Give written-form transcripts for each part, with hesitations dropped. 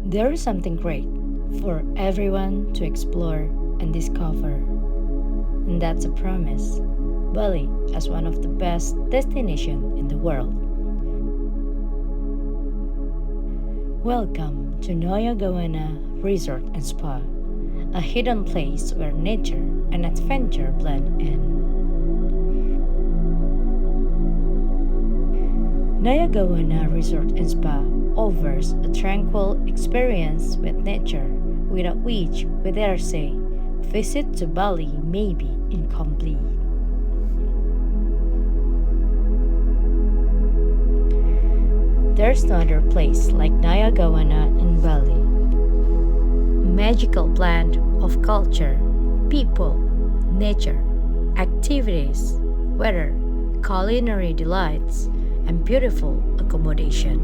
There is something great for everyone to explore and discover, and that's a promise. Bali as one of the best destinations in the world. Welcome to NAYA GAWANA Resort and Spa, a hidden place where nature and adventure blend in. NAYA GAWANA Resort and Spa offers a tranquil experience with nature, without which we dare say, visit to Bali may be incomplete. There's no other place like NAYA GAWANA in Bali. A magical blend of culture, people, nature, activities, weather, culinary delights, and beautiful accommodation.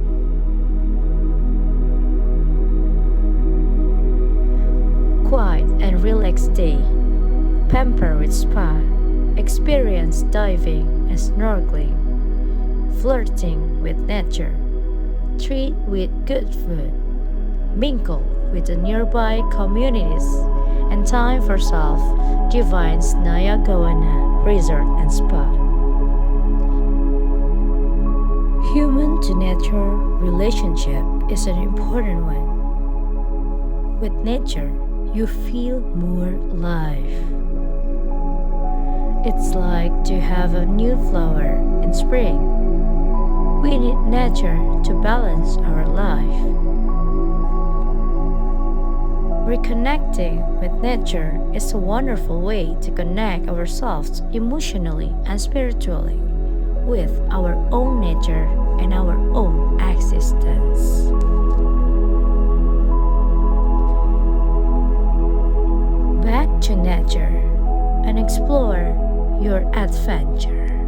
Quiet and relaxed day, pamper with spa, experience diving and snorkeling, flirting with nature, treat with good food, mingle with the nearby communities, and time for self defines NAYA GAWANA Resort and Spa. Human to nature relationship is an important one. With nature, you feel more alive. It's like to have a new flower in spring. We need nature to balance our life. Reconnecting with nature is a wonderful way to connect ourselves emotionally and spiritually with our own nature and our own existence. Back to nature and explore your adventure.